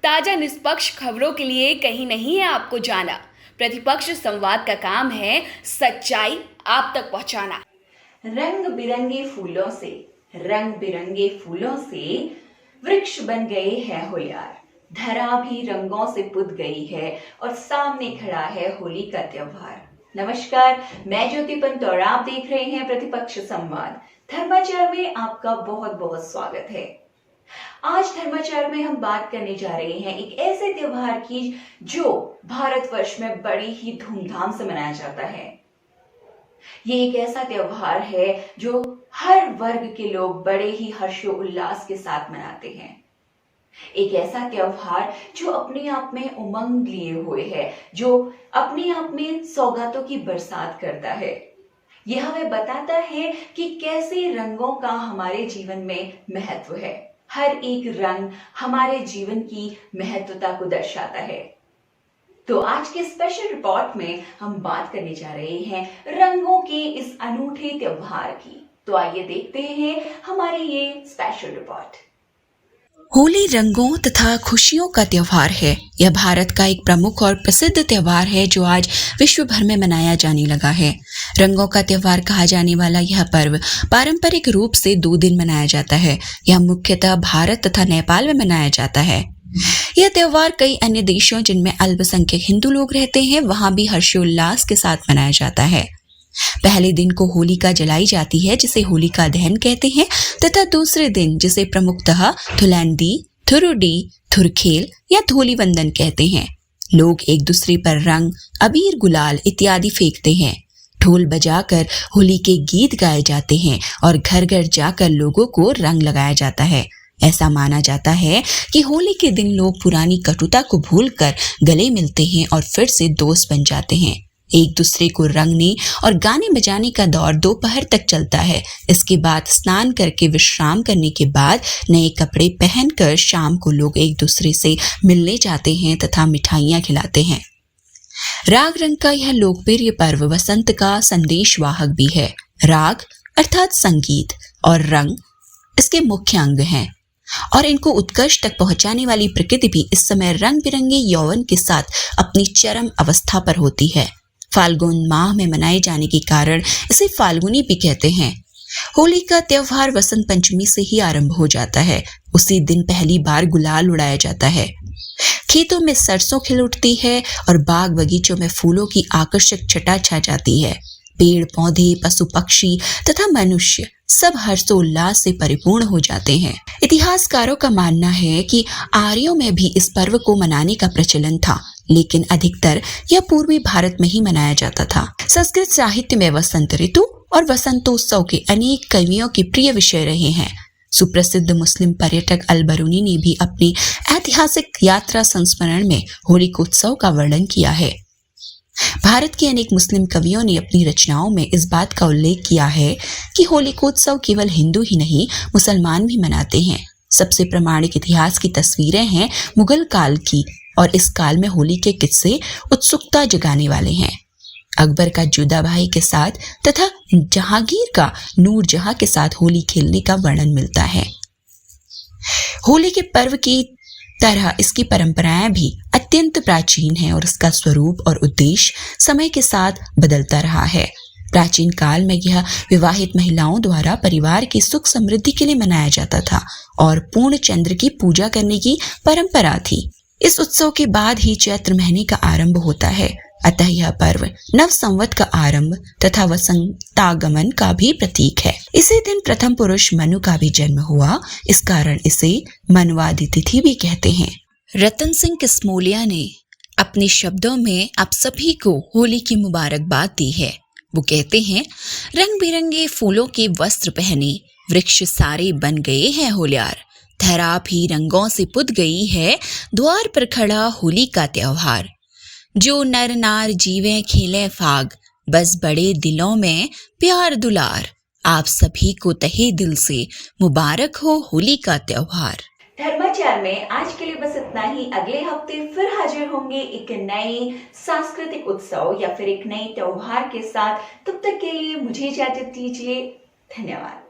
ताजा निष्पक्ष खबरों के लिए कहीं नहीं है आपको जाना। प्रतिपक्ष संवाद का काम है सच्चाई आप तक पहुंचाना। रंग बिरंगे फूलों से वृक्ष बन गए हैं होलियार। धरा भी रंगों से पुत गई है और सामने खड़ा है होली का त्योहार। नमस्कार, मैं ज्योति पंत और आप देख रहे हैं प्रतिपक्ष संवाद। धर्माचार में आपका बहुत बहुत स्वागत है। आज धर्माचार में हम बात करने जा रहे हैं एक ऐसे त्योहार की जो भारतवर्ष में बड़ी ही धूमधाम से मनाया जाता है। ये एक ऐसा त्योहार है जो हर वर्ग के लोग बड़े ही हर्षोल्लास के साथ मनाते हैं। एक ऐसा त्योहार जो अपने आप में उमंग लिए हुए है, जो अपने आप में सौगातों की बरसात करता है। यह हमें बताता है कि कैसे रंगों का हमारे जीवन में महत्व है। हर एक रंग हमारे जीवन की महत्वता को दर्शाता है। तो आज के स्पेशल रिपोर्ट में हम बात करने जा रहे हैं रंगों के इस अनूठे त्योहार की। तो आइए देखते हैं हमारी ये स्पेशल रिपोर्ट। होली रंगों तथा खुशियों का त्योहार है। यह भारत का एक प्रमुख और प्रसिद्ध त्योहार है जो आज विश्व भर में मनाया जाने लगा है। रंगों का त्योहार कहा जाने वाला यह पर्व पारंपरिक रूप से 2 दिन मनाया जाता है। यह मुख्यतः भारत तथा नेपाल में मनाया जाता है। यह त्योहार कई अन्य देशों जिनमें अल्पसंख्यक हिंदू लोग रहते हैं वहां भी हर्षोल्लास के साथ मनाया जाता है। पहले दिन को होलिका जलाई जाती है जिसे होलिका दहन कहते हैं तथा दूसरे दिन जिसे प्रमुखतः धुलंडी, थुरुडी, थुरखेल या धोली वंदन कहते हैं। लोग एक दूसरे पर रंग, अबीर, गुलाल इत्यादि फेंकते हैं। ढोल बजाकर होली के गीत गाए जाते हैं और घर घर जाकर लोगों को रंग लगाया जाता है। ऐसा माना जाता है कि होली के दिन लोग पुरानी कटुता को भूलकर गले मिलते हैं और फिर से दोस्त बन जाते हैं। एक दूसरे को रंगने और गाने बजाने का दौर दोपहर तक चलता है। इसके बाद स्नान करके विश्राम करने के बाद नए कपड़े पहनकर शाम को लोग एक दूसरे से मिलने जाते हैं तथा मिठाइयाँ खिलाते हैं। राग रंग का यह लोकप्रिय पर्व वसंत का संदेशवाहक भी है। राग अर्थात संगीत और रंग इसके मुख्य अंग हैं और इनको उत्कर्ष तक पहुंचाने वाली प्रकृति भी इस समय रंग बिरंगे यौवन के साथ अपनी चरम अवस्था पर होती है। फाल्गुन माह में मनाए जाने के कारण इसे फाल्गुनी भी कहते हैं। होली का त्योहार वसंत पंचमी से ही आरंभ हो जाता है। उसी दिन पहली बार गुलाल उड़ाया जाता है। खेतों में सरसों खिल उठती है और बाग बगीचों में फूलों की आकर्षक छटा छा जाती है। पेड़ पौधे, पशु पक्षी तथा मनुष्य सब हर्षोल्लास से परिपूर्ण हो जाते हैं। इतिहासकारों का मानना है कि आर्यों में भी इस पर्व को मनाने का प्रचलन था, लेकिन अधिकतर यह पूर्वी भारत में ही मनाया जाता था। संस्कृत साहित्य में वसंत ऋतु और वसंतोत्सव के अनेक कवियों के प्रिय विषय रहे हैं। सुप्रसिद्ध मुस्लिम पर्यटक अल-बरूनी ने भी अपनी ऐतिहासिक यात्रा संस्मरण में होलिकोत्सव का वर्णन किया है। भारत के अनेक मुस्लिम कवियों ने अपनी रचनाओं में इस बात का उल्लेख किया है कि होलिकोत्सव केवल हिंदू ही नहीं मुसलमान भी मनाते हैं। सबसे प्रामाणिक इतिहास की तस्वीरें हैं मुगल काल की और इस काल में होली के किस्से उत्सुकता जगाने वाले हैं। अकबर का जोधाबाई के साथ तथा जहांगीर का नूरजहां के साथ होली खेलने का वर्णन मिलता है। होली के पर्व की तरह इसकी परंपराएं भी अत्यंत प्राचीन है और इसका स्वरूप और उद्देश्य समय के साथ बदलता रहा है। प्राचीन काल में यह विवाहित महिलाओं द्वारा परिवार की सुख समृद्धि के लिए मनाया जाता था और पूर्ण चंद्र की पूजा करने की परंपरा थी। इस उत्सव के बाद ही चैत्र महीने का आरंभ होता है, अतः यह पर्व नव संवत का आरंभ तथा वसंतागमन का भी प्रतीक है। इसी दिन प्रथम पुरुष मनु का भी जन्म हुआ, इस कारण इसे मनवादी तिथि भी कहते हैं। रतन सिंह किस्मोलिया ने अपने शब्दों में आप सभी को होली की मुबारकबाद दी है। वो कहते हैं, रंग बिरंगे फूलों के वस्त्र पहने वृक्ष सारे बन गए हैं होलियार। धरा भी रंगों से पुत गई है, द्वार पर खड़ा होली का त्योहार। जो नर नार जीवे खेले फाग, बस बड़े दिलों में प्यार दुलार। आप सभी को तहे दिल से मुबारक हो होली का त्योहार। धर्माचार में आज के लिए बस इतना ही। अगले हफ्ते फिर हाजिर होंगे एक नए सांस्कृतिक उत्सव या फिर एक नए त्योहार के साथ। तब तक के लिए मुझे इजाजत दीजिए। धन्यवाद।